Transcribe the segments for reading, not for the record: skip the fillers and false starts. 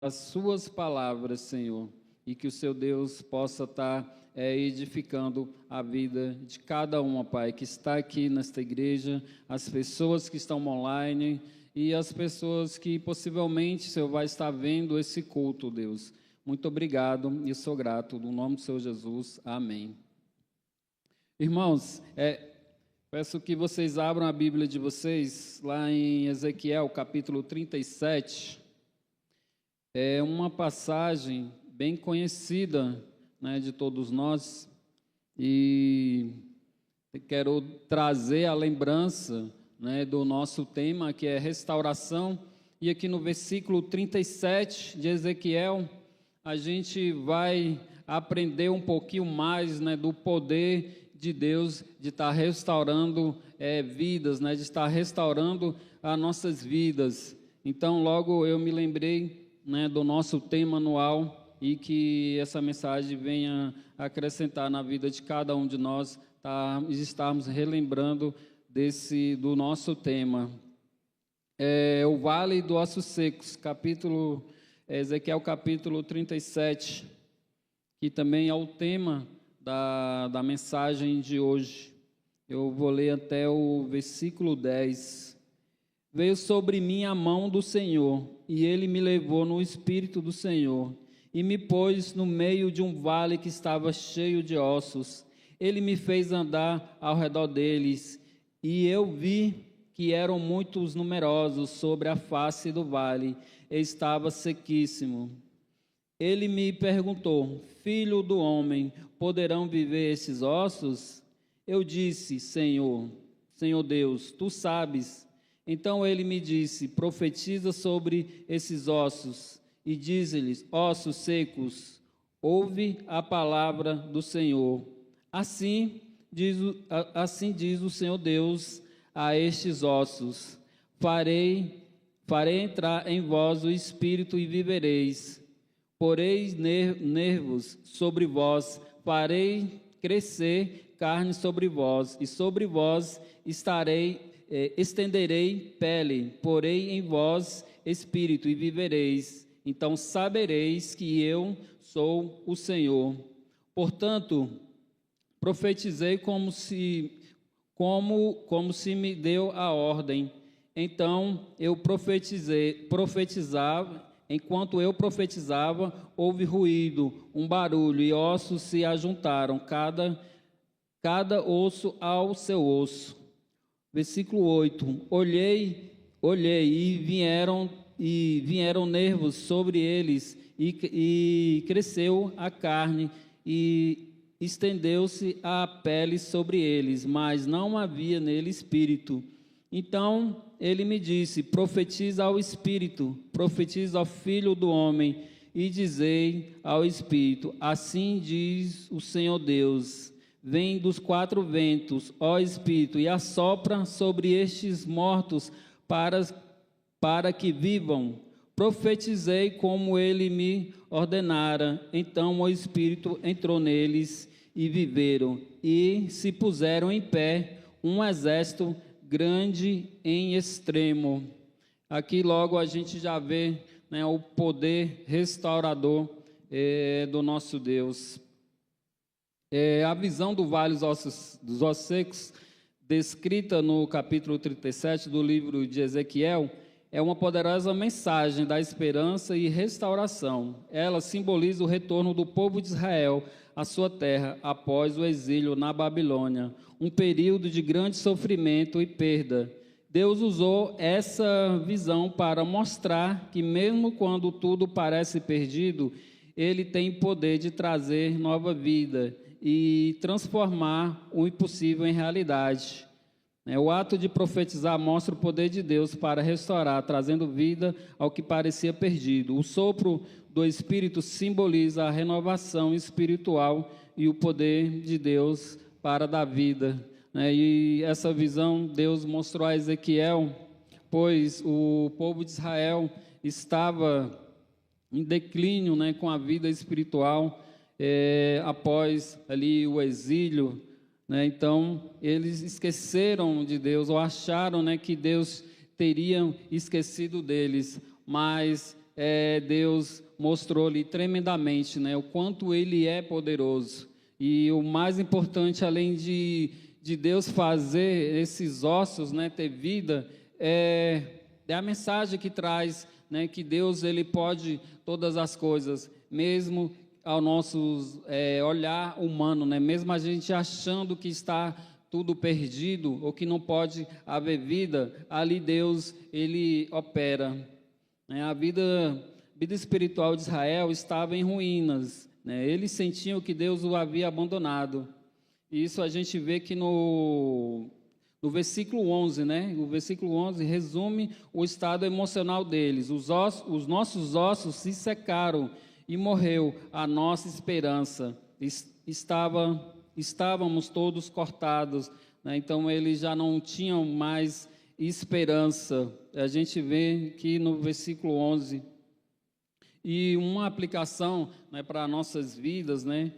as suas palavras, Senhor, e que o seu Deus possa estar edificando a vida de cada uma, Pai, que está aqui nesta igreja, as pessoas que estão online e as pessoas que possivelmente, Senhor, vai estar vendo esse culto, Deus. Muito obrigado e sou grato, no nome do Senhor Jesus, amém. Irmãos, peço que vocês abram a Bíblia de vocês, lá em Ezequiel, capítulo 37, é uma passagem bem conhecida, né, de todos nós, e quero trazer a lembrança, né, do nosso tema, que é restauração, e aqui no versículo 37 de Ezequiel, a gente vai aprender um pouquinho mais, né, do poder de Deus de estar restaurando vidas, né, de estar restaurando as nossas vidas. Então, logo eu me lembrei, né, do nosso tema anual, e que essa mensagem venha acrescentar na vida de cada um de nós, estarmos relembrando do nosso tema. O Vale dos Ossos Secos, Ezequiel capítulo 37, que também é o tema da mensagem de hoje. Eu vou ler até o versículo 10. Veio sobre mim a mão do Senhor, e ele me levou no espírito do Senhor, e me pôs no meio de um vale que estava cheio de ossos. Ele me fez andar ao redor deles, e eu vi que eram muitos numerosos sobre a face do vale, e estava sequíssimo. Ele me perguntou: Filho do homem, poderão viver esses ossos? Eu disse: Senhor Deus, tu sabes. Então ele me disse: profetiza sobre esses ossos e dize-lhes: ossos secos, ouve a palavra do Senhor. Assim diz o Senhor Deus a estes ossos: farei entrar em vós o espírito e vivereis. Porei nervos sobre vós, farei crescer carne sobre vós, e sobre vós estenderei pele, porei em vós espírito e vivereis. Então sabereis que eu sou o Senhor. Portanto, profetizei como se me deu a ordem. Então eu profetizava. Enquanto eu profetizava, houve ruído, um barulho, e ossos se ajuntaram, cada osso ao seu osso. Versículo 8. Olhei e vieram nervos sobre eles, e cresceu a carne, e estendeu-se a pele sobre eles, mas não havia nele espírito. Então ele me disse: profetiza ao espírito, profetiza ao filho do homem, e dizei ao espírito: assim diz o Senhor Deus: vem dos quatro ventos, ó espírito, e assopra sobre estes mortos para que vivam. Profetizei como ele me ordenara. Então o espírito entrou neles e viveram, e se puseram em pé um exército grande em extremo. Aqui logo a gente já vê, né, o poder restaurador do nosso Deus. A visão do Vale dos Ossos Secos, descrita no capítulo 37 do livro de Ezequiel, é uma poderosa mensagem da esperança e restauração. Ela simboliza o retorno do povo de Israel à sua terra após o exílio na Babilônia, um período de grande sofrimento e perda. Deus usou essa visão para mostrar que, mesmo quando tudo parece perdido, Ele tem poder de trazer nova vida e transformar o impossível em realidade. O ato de profetizar mostra o poder de Deus para restaurar, trazendo vida ao que parecia perdido. O sopro do Espírito simboliza a renovação espiritual e o poder de Deus para dar vida. E essa visão Deus mostrou a Ezequiel, pois o povo de Israel estava em declínio, com a vida espiritual, após ali o exílio. Então, eles esqueceram de Deus, ou acharam, que Deus teria esquecido deles, mas Deus mostrou ali tremendamente, né, o quanto Ele é poderoso. E o mais importante, além de Deus fazer esses ossos, né, ter vida, é a mensagem que traz, né, que Deus Ele pode todas as coisas, mesmo ao nosso olhar humano, né, mesmo a gente achando que está tudo perdido ou que não pode haver vida, ali Deus Ele opera. A vida espiritual de Israel estava em ruínas, né? Eles sentiam que Deus o havia abandonado. E isso a gente vê que no versículo 11, né? O versículo 11 resume o estado emocional deles. Os nossos ossos se secaram e morreu a nossa esperança. Estávamos todos cortados, né? Então eles já não tinham mais esperança. A gente vê aqui no versículo 11. E uma aplicação, né, para nossas vidas, né,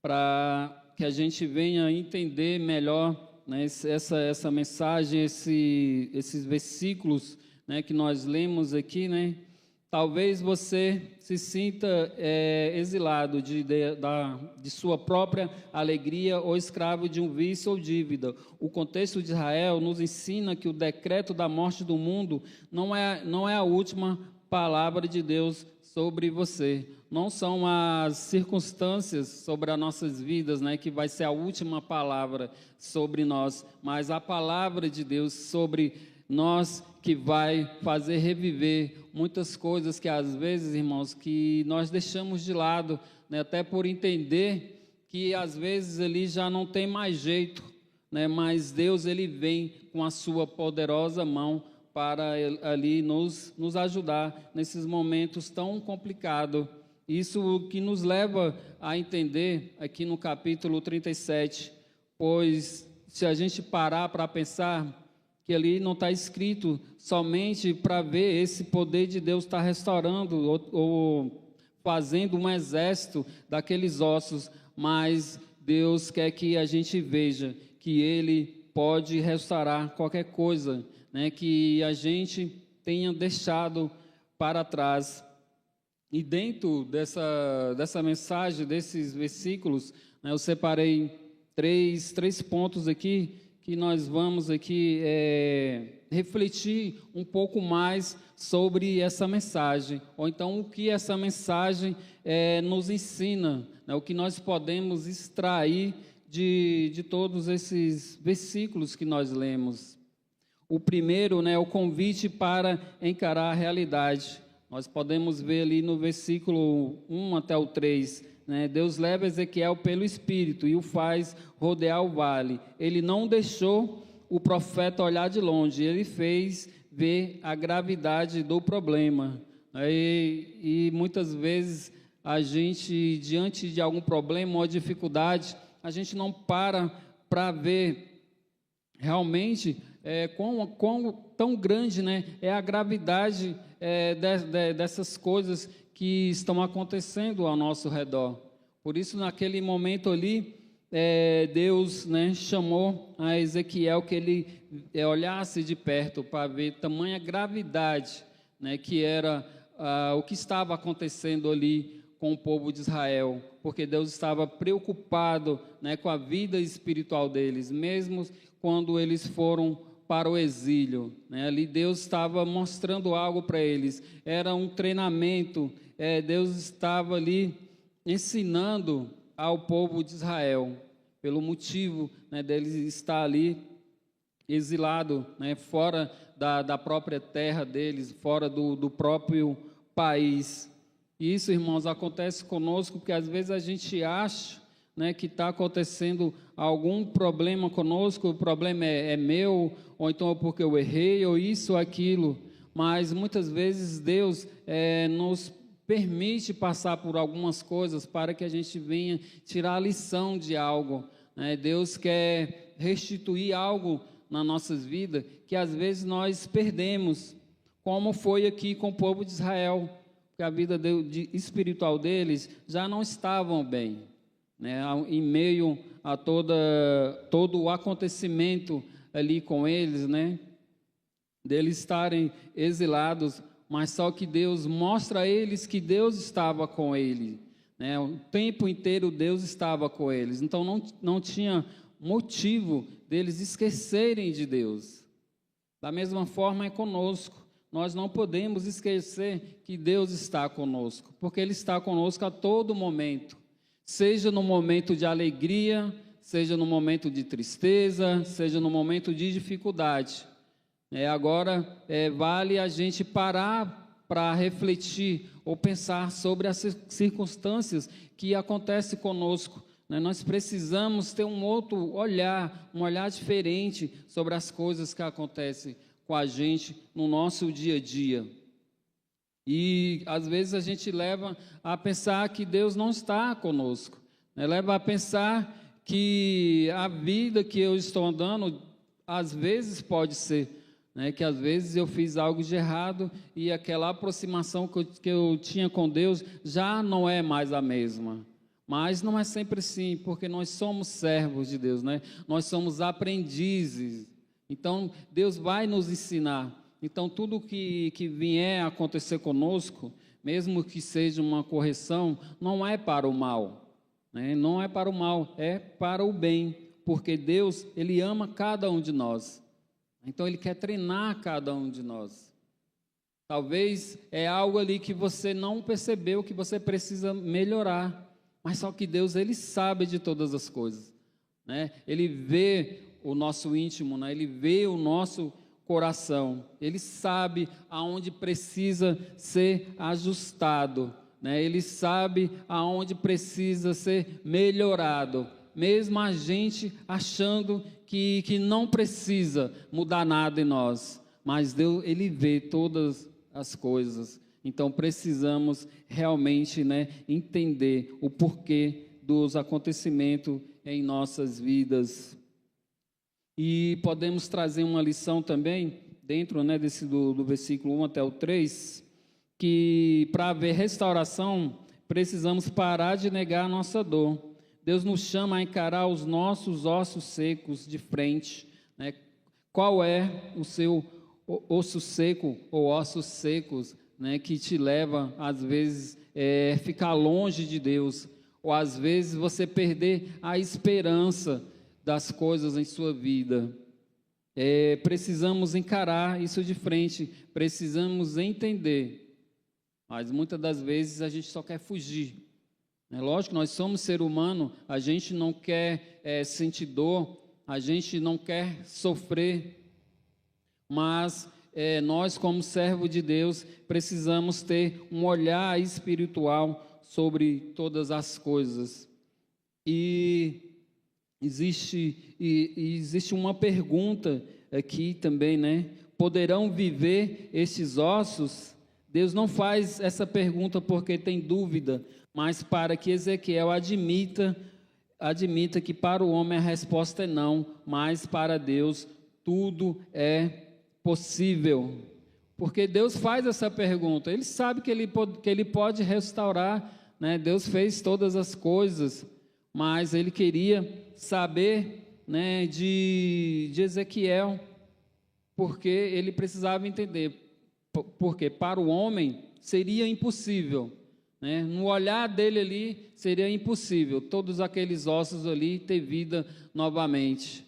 para que a gente venha entender melhor, né, essa mensagem, esses versículos, né, que nós lemos aqui, né. Talvez você se sinta exilado de sua própria alegria ou escravo de um vício ou dívida. O contexto de Israel nos ensina que o decreto da morte do mundo não é a última palavra de Deus sobre você. Não são as circunstâncias sobre as nossas vidas, né, que vai ser a última palavra sobre nós, mas a palavra de Deus sobre nós, que vai fazer reviver muitas coisas que às vezes, irmãos, que nós deixamos de lado, né, até por entender que às vezes ele já não tem mais jeito, né, mas Deus ele vem com a sua poderosa mão para ali nos ajudar nesses momentos tão complicados. Isso que nos leva a entender aqui no capítulo 37, pois se a gente parar para pensar, que ali não está escrito somente para ver esse poder de Deus estar restaurando ou fazendo um exército daqueles ossos, mas Deus quer que a gente veja que Ele pode restaurar qualquer coisa, né, que a gente tenha deixado para trás. E dentro dessa mensagem, desses versículos, né, eu separei três pontos aqui, que nós vamos aqui refletir um pouco mais sobre essa mensagem, ou então o que essa mensagem nos ensina, né, o que nós podemos extrair de todos esses versículos que nós lemos. O primeiro, né, o convite para encarar a realidade. Nós podemos ver ali no versículo 1 até o 3, né, Deus leva Ezequiel pelo Espírito e o faz rodear o vale. Ele não deixou o profeta olhar de longe, ele fez ver a gravidade do problema. E muitas vezes a gente, diante de algum problema ou dificuldade, a gente não para ver realmente quão tão grande, né, é a gravidade dessas coisas que estão acontecendo ao nosso redor. Por isso, naquele momento ali, Deus, né, chamou a Ezequiel que ele olhasse de perto para ver tamanha gravidade, né, que era o que estava acontecendo ali com o povo de Israel, porque Deus estava preocupado, né, com a vida espiritual deles, mesmo quando eles foram para o exílio, né? Ali Deus estava mostrando algo para eles, era um treinamento, Deus estava ali ensinando ao povo de Israel, pelo motivo, né, deles estar ali exilado, né, fora da própria terra deles, fora do próprio país. E isso, irmãos, acontece conosco, porque às vezes a gente acha, né, que está acontecendo algum problema conosco, o problema é meu, ou então é porque eu errei, ou isso ou aquilo, mas muitas vezes Deus nos permite passar por algumas coisas para que a gente venha tirar a lição de algo, né? Deus quer restituir algo nas nossas vidas que às vezes nós perdemos, como foi aqui com o povo de Israel, porque a vida espiritual deles já não estavam bem, né? Em meio a todo o acontecimento ali com eles, né, deles estarem exilados, mas só que Deus mostra a eles que Deus estava com ele, né? O tempo inteiro Deus estava com eles, então não tinha motivo deles esquecerem de Deus. Da mesma forma é conosco, nós não podemos esquecer que Deus está conosco, porque Ele está conosco a todo momento, seja no momento de alegria, seja no momento de tristeza, seja no momento de dificuldade. Agora, vale a gente parar para refletir ou pensar sobre as circunstâncias que acontecem conosco. Nós precisamos ter um outro olhar, um olhar diferente sobre as coisas que acontecem com a gente no nosso dia a dia. E, às vezes, a gente leva a pensar que Deus não está conosco, leva a pensar que a vida que eu estou andando, às vezes pode ser, que às vezes eu fiz algo de errado e aquela aproximação que eu tinha com Deus já não é mais a mesma. Mas não é sempre assim, porque nós somos servos de Deus, Nós somos aprendizes. Então, Deus vai nos ensinar. Então, tudo que vier a acontecer conosco, mesmo que seja uma correção, não é para o mal. Não é para o mal, é para o bem, porque Deus, Ele ama cada um de nós, então Ele quer treinar cada um de nós. Talvez é algo ali que você não percebeu, que você precisa melhorar, mas só que Deus, Ele sabe de todas as coisas, Ele vê o nosso íntimo, Ele vê o nosso coração, Ele sabe aonde precisa ser ajustado, Ele sabe aonde precisa ser melhorado, mesmo a gente achando que não precisa mudar nada em nós, mas Deus, Ele vê todas as coisas, então precisamos realmente entender o porquê dos acontecimentos em nossas vidas. E podemos trazer uma lição também, dentro do versículo 1 até o 3, que para haver restauração, precisamos parar de negar a nossa dor. Deus nos chama a encarar os nossos ossos secos de frente. Qual é o seu osso seco ou ossos secos, que te leva, às vezes, a ficar longe de Deus, ou às vezes você perder a esperança das coisas em sua vida? Precisamos encarar isso de frente, precisamos entender. Mas muitas das vezes a gente só quer fugir. Lógico, nós somos ser humano, a gente não quer sentir dor, a gente não quer sofrer, mas nós, como servo de Deus, precisamos ter um olhar espiritual sobre todas as coisas. E existe uma pergunta aqui também, Poderão viver estes ossos? Deus não faz essa pergunta porque tem dúvida, mas para que Ezequiel admita que para o homem a resposta é não, mas para Deus tudo é possível. Porque Deus faz essa pergunta, Ele sabe que Ele pode restaurar, Deus fez todas as coisas, mas Ele queria saber de Ezequiel, porque ele precisava entender. Porque para o homem seria impossível, no olhar dele ali seria impossível, todos aqueles ossos ali ter vida novamente,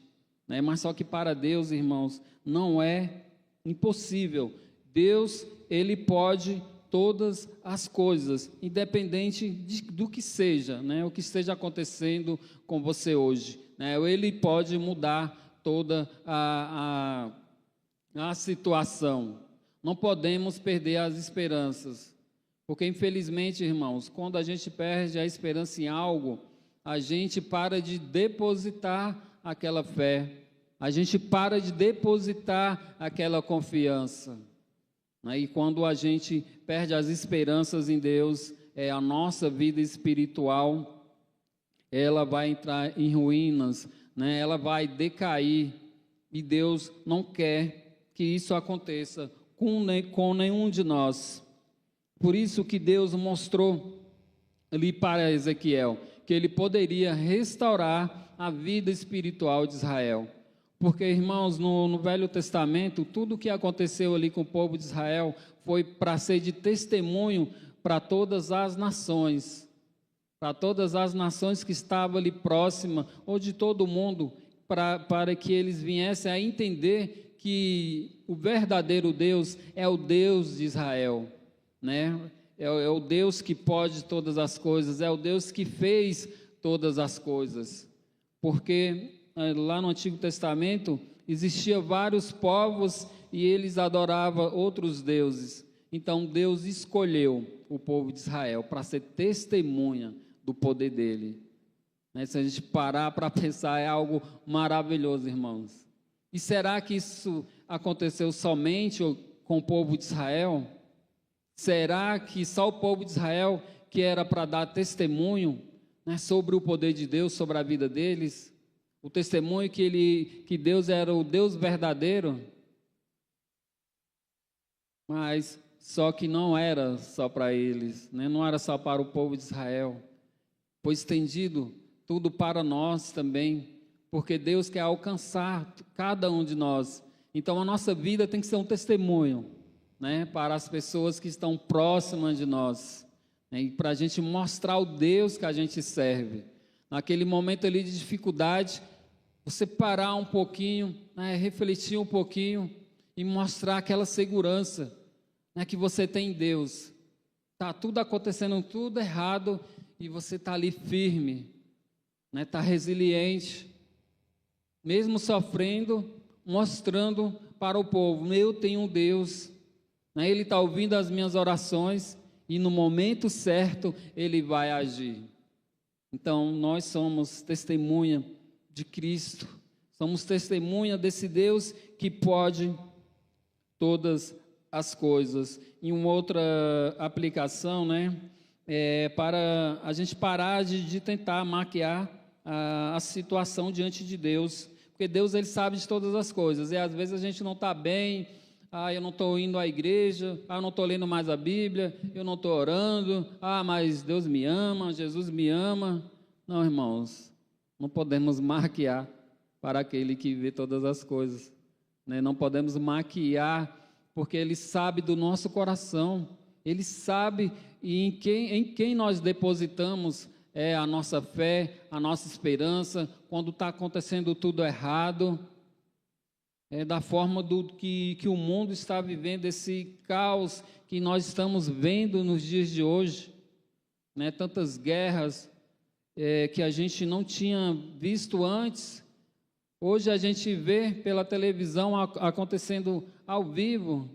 mas só que para Deus, irmãos, não é impossível. Deus, Ele pode todas as coisas, independente do que seja, o que esteja acontecendo com você hoje, Ele pode mudar toda a situação. Não podemos perder as esperanças, porque infelizmente, irmãos, quando a gente perde a esperança em algo, a gente para de depositar aquela fé, a gente para de depositar aquela confiança, E quando a gente perde as esperanças em Deus, a nossa vida espiritual, ela vai entrar em ruínas, ela vai decair, e Deus não quer que isso aconteça com nenhum de nós. Por isso que Deus mostrou ali para Ezequiel que ele poderia restaurar a vida espiritual de Israel, Porque, irmãos, no Velho Testamento, tudo o que aconteceu ali com o povo de Israel foi para ser de testemunho para todas as nações. Para todas as nações que estavam ali próximas, ou de todo mundo, para que eles viessem a entender que o verdadeiro Deus é o Deus de Israel, né? É o Deus que pode todas as coisas, é o Deus que fez todas as coisas. Porque lá no Antigo Testamento existiam vários povos e eles adoravam outros deuses. Então Deus escolheu o povo de Israel para ser testemunha do poder dele. Se a gente parar para pensar, é algo maravilhoso, irmãos. E será que isso aconteceu somente com o povo de Israel? Será que só o povo de Israel que era para dar testemunho, sobre o poder de Deus, sobre a vida deles? O testemunho que Deus era o Deus verdadeiro? Mas só que não era só para eles, não era só para o povo de Israel. Foi estendido tudo para nós também, porque Deus quer alcançar cada um de nós. Então a nossa vida tem que ser um testemunho, para as pessoas que estão próximas de nós, e para a gente mostrar o Deus que a gente serve. Naquele momento ali de dificuldade, você parar um pouquinho, refletir um pouquinho e mostrar aquela segurança, que você tem em Deus. Está tudo acontecendo, tudo errado, e você está ali firme, está resiliente, mesmo sofrendo, mostrando para o povo: eu tenho um Deus, Ele está ouvindo as minhas orações, e no momento certo Ele vai agir. Então nós somos testemunha de Cristo, somos testemunha desse Deus que pode todas as coisas. Em uma outra aplicação, para a gente parar de tentar maquiar a situação diante de Deus, porque Deus, Ele sabe de todas as coisas, e às vezes a gente não está bem, eu não estou indo à igreja, eu não estou lendo mais a Bíblia, eu não estou orando, mas Deus me ama, Jesus me ama. Não, irmãos, não podemos maquiar para aquele que vê todas as coisas, não podemos maquiar, porque Ele sabe do nosso coração, Ele sabe em quem nós depositamos a nossa fé, a nossa esperança, quando está acontecendo tudo errado, da forma que o mundo está vivendo, esse caos que nós estamos vendo nos dias de hoje, tantas guerras que a gente não tinha visto antes. Hoje a gente vê pela televisão acontecendo ao vivo,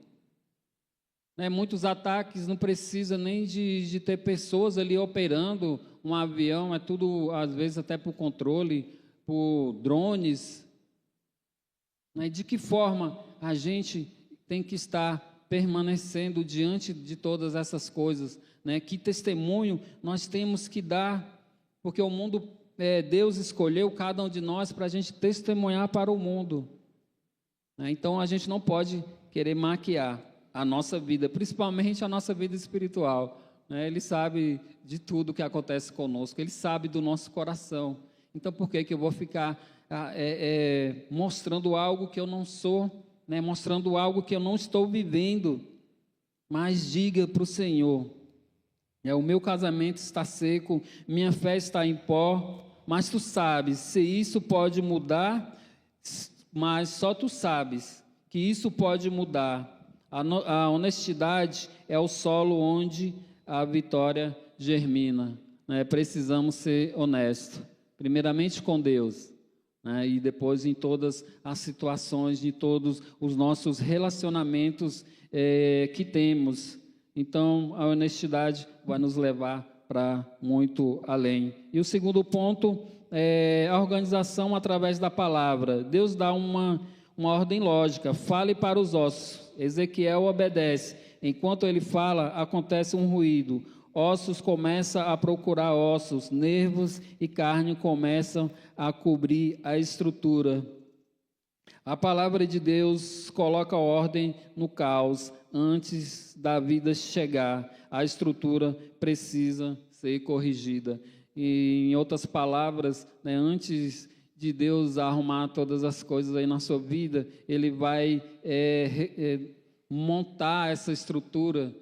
muitos ataques, não precisa nem de ter pessoas ali operando um avião, é tudo, às vezes, até por controle, por drones. De que forma a gente tem que estar permanecendo diante de todas essas coisas? Que testemunho nós temos que dar? Porque o mundo, Deus escolheu cada um de nós para a gente testemunhar para o mundo. Então a gente não pode querer maquiar a nossa vida, principalmente a nossa vida espiritual. Ele sabe de tudo que acontece conosco, Ele sabe do nosso coração. Então por que eu vou ficar mostrando algo que eu não sou, mostrando algo que eu não estou vivendo? Mas diga para o Senhor: o meu casamento está seco, minha fé está em pó, mas Tu sabes se isso pode mudar, mas só Tu sabes que isso pode mudar. A honestidade é o solo onde a vitória germina. Precisamos ser honestos, primeiramente com Deus, e depois em todas as situações, de todos os nossos relacionamentos que temos. Então, a honestidade vai nos levar para muito além. E o segundo ponto é a organização através da palavra. Deus dá uma ordem lógica: fale para os ossos. Ezequiel obedece. Enquanto ele fala, acontece um ruído. Ossos começam a procurar ossos, nervos e carne começam a cobrir a estrutura. A palavra de Deus coloca ordem no caos. Antes da vida chegar, a estrutura precisa ser corrigida. E, em outras palavras, antes de Deus arrumar todas as coisas aí na sua vida, Ele vai montar essa estrutura,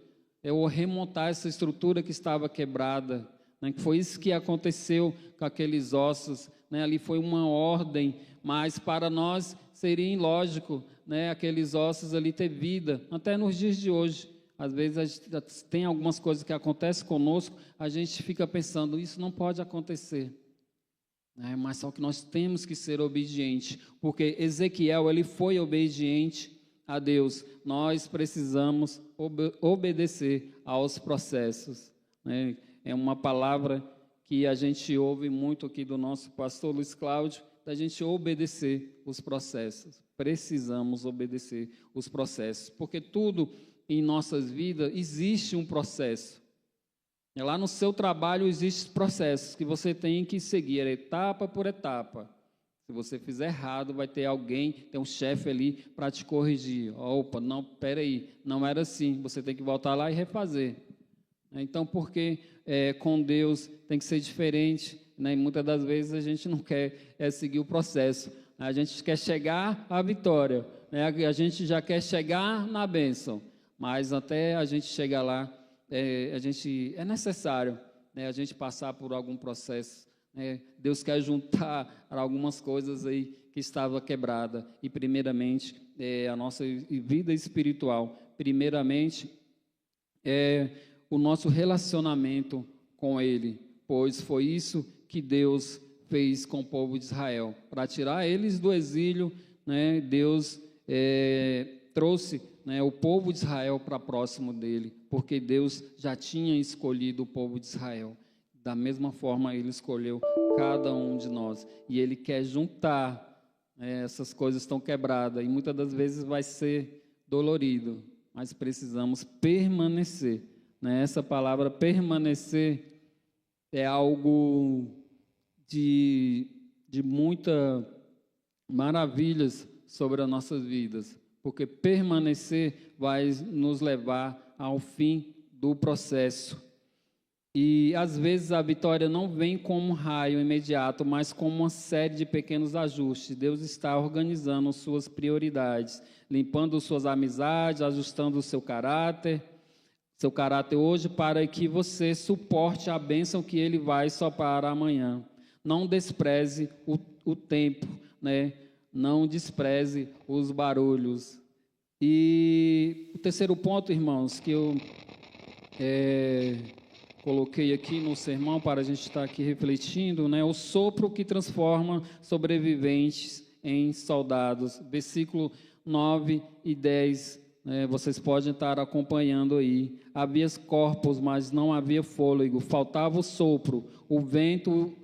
ou remontar essa estrutura que estava quebrada, né? Que foi isso que aconteceu com aqueles ossos, né? Ali foi uma ordem, mas para nós seria ilógico, né? Aqueles ossos ali ter vida, até nos dias de hoje. Às vezes a gente tem algumas coisas que acontecem conosco, a gente fica pensando, isso não pode acontecer. Mas só que nós temos que ser obedientes, porque Ezequiel, ele foi obediente a Deus. Nós precisamos obedecer aos processos, né? É uma palavra que a gente ouve muito aqui do nosso pastor Luiz Cláudio, da gente obedecer os processos. Precisamos obedecer os processos, porque tudo em nossas vidas existe um processo. Lá no seu trabalho existem processos que você tem que seguir, etapa por etapa. Se você fizer errado, vai ter alguém, tem um chefe ali para te corrigir. Opa, não, peraí, não era assim, você tem que voltar lá e refazer. Então, porque com Deus tem que ser diferente, né? E muitas das vezes a gente não quer seguir o processo, a gente quer chegar à vitória, né? A gente já quer chegar na bênção, mas até a gente chegar lá, é necessário, né, a gente passar por algum processo, né? Deus quer juntar algumas coisas aí que estava quebrada, e primeiramente a nossa vida espiritual, primeiramente o nosso relacionamento com Ele, pois foi isso que Deus fez com o povo de Israel, para tirar eles do exílio, né? Deus trouxe, né, o povo de Israel para próximo dele, porque Deus já tinha escolhido o povo de Israel. Da mesma forma, Ele escolheu cada um de nós, e Ele quer juntar, essas coisas estão quebradas, e muitas das vezes vai ser dolorido, mas precisamos permanecer, né? Essa palavra permanecer é algo de muitas maravilhas sobre as nossas vidas, porque permanecer vai nos levar ao fim do processo. E às vezes a vitória não vem como um raio imediato, mas como uma série de pequenos ajustes. Deus está organizando suas prioridades, limpando suas amizades, ajustando o seu caráter hoje, para que você suporte a bênção que Ele vai soprar amanhã. Não despreze o tempo, né? Não despreze os barulhos. E o terceiro ponto, irmãos, que eu coloquei aqui no sermão para a gente estar aqui refletindo, né? O sopro que transforma sobreviventes em soldados. Versículo 9 e 10, vocês podem estar acompanhando aí. Havia corpos, mas não havia fôlego, faltava o sopro, o vento,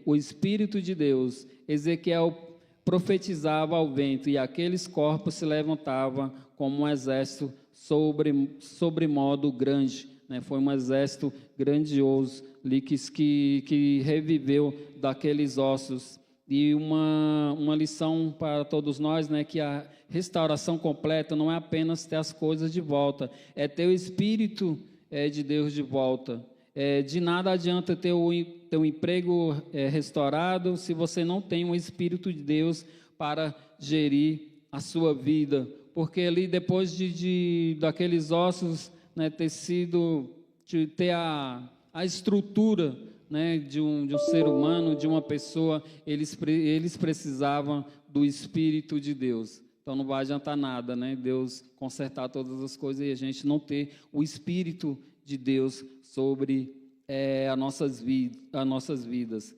o Espírito de Deus. Ezequiel profetizava ao vento, e aqueles corpos se levantavam como um exército sobre modo grande, né? Foi um exército grandioso ali que reviveu daqueles ossos. E uma lição para todos nós, né, que a restauração completa não é apenas ter as coisas de volta, é ter o Espírito de Deus de volta. De nada adianta ter o emprego restaurado se você não tem o Espírito de Deus para gerir a sua vida, porque ali depois daqueles ossos, né, ter a estrutura, né, de um ser humano, de uma pessoa, eles precisavam do Espírito de Deus. Então não vai adiantar nada, né, Deus consertar todas as coisas e a gente não ter o Espírito de Deus sobre as nossas vidas.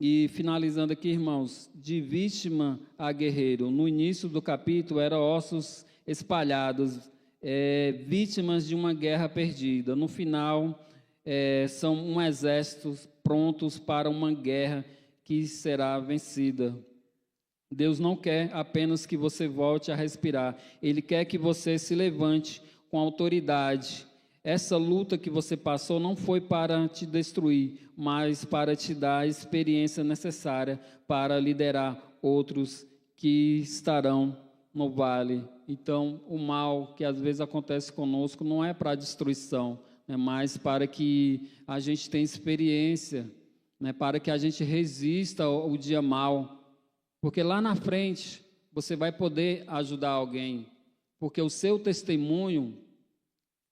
E finalizando aqui, irmãos, de vítima a guerreiro, no início do capítulo eram ossos espalhados, vítimas de uma guerra perdida. No final, são um exército prontos para uma guerra que será vencida. Deus não quer apenas que você volte a respirar, Ele quer que você se levante com autoridade. Essa luta que você passou não foi para te destruir, mas para te dar a experiência necessária para liderar outros que estarão no vale. Então, o mal que às vezes acontece conosco não é para destruição, é mais para que a gente tenha experiência, né, para que a gente resista ao dia mal, porque lá na frente você vai poder ajudar alguém, porque o seu testemunho,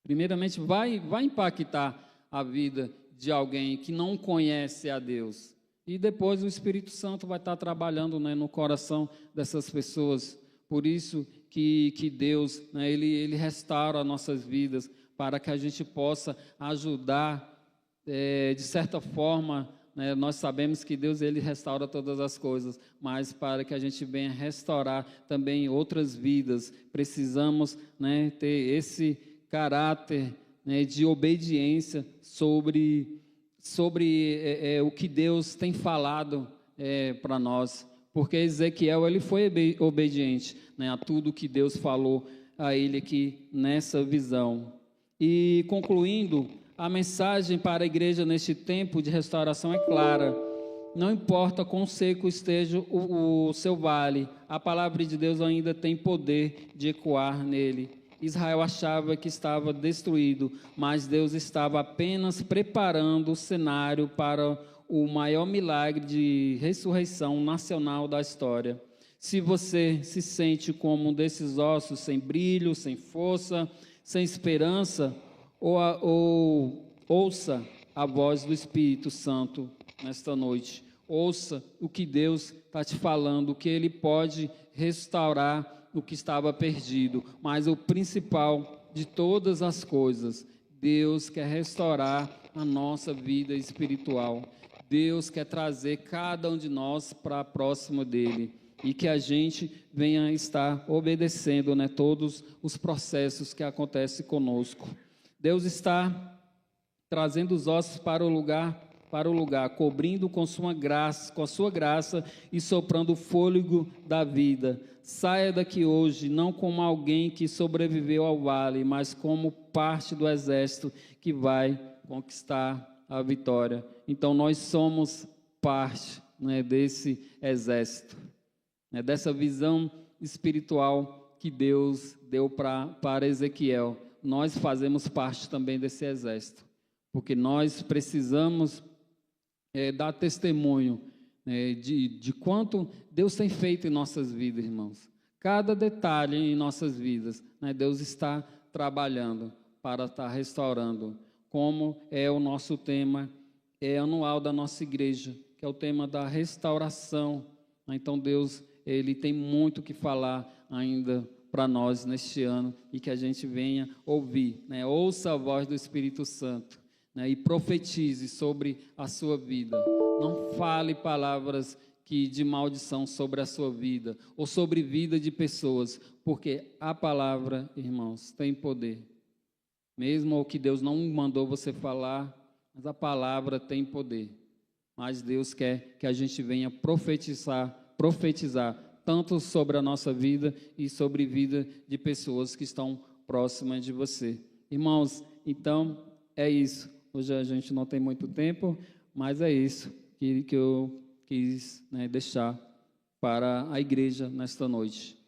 primeiramente, vai impactar a vida de alguém que não conhece a Deus. E depois o Espírito Santo vai estar trabalhando, né, no coração dessas pessoas. Por isso que Deus, né, ele restaura nossas vidas, para que a gente possa ajudar, de certa forma, né, nós sabemos que Deus ele restaura todas as coisas, mas para que a gente venha restaurar também outras vidas, precisamos, né, ter esse caráter, né, de obediência sobre o que Deus tem falado para nós, porque Ezequiel ele foi obediente, né, a tudo que Deus falou a ele aqui nessa visão. E concluindo, a mensagem para a igreja neste tempo de restauração é clara. Não importa quão seco esteja o seu vale, a palavra de Deus ainda tem poder de ecoar nele. Israel achava que estava destruído, mas Deus estava apenas preparando o cenário para o maior milagre de ressurreição nacional da história. Se você se sente como um desses ossos sem brilho, sem força, sem esperança, ouça a voz do Espírito Santo nesta noite. Ouça o que Deus está te falando, o que Ele pode restaurar o que estava perdido. Mas o principal de todas as coisas, Deus quer restaurar a nossa vida espiritual. Deus quer trazer cada um de nós para próximo dEle. E que a gente venha estar obedecendo, né, todos os processos que acontecem conosco. Deus está trazendo os ossos para o lugar, cobrindo com sua graça e soprando o fôlego da vida. Saia daqui hoje, não como alguém que sobreviveu ao vale, mas como parte do exército que vai conquistar a vitória. Então nós somos parte, né, desse exército, né, dessa visão espiritual que Deus deu para Ezequiel. Nós fazemos parte também desse exército, porque nós precisamos dar testemunho, né, de quanto Deus tem feito em nossas vidas, irmãos. Cada detalhe em nossas vidas, né, Deus está trabalhando para estar restaurando, como é o nosso tema anual da nossa igreja, que é o tema da restauração. Então Deus ele tem muito que falar ainda para nós neste ano e que a gente venha ouvir, né? Ouça a voz do Espírito Santo, né? E profetize sobre a sua vida. Não fale palavras de maldição sobre a sua vida ou sobre vida de pessoas, porque a palavra, irmãos, tem poder. Mesmo o que Deus não mandou você falar, mas a palavra tem poder. Mas Deus quer que a gente venha profetizar tanto sobre a nossa vida e sobre a vida de pessoas que estão próximas de você. Irmãos, então é isso. Hoje a gente não tem muito tempo, mas é isso que eu quis, né, deixar para a igreja nesta noite.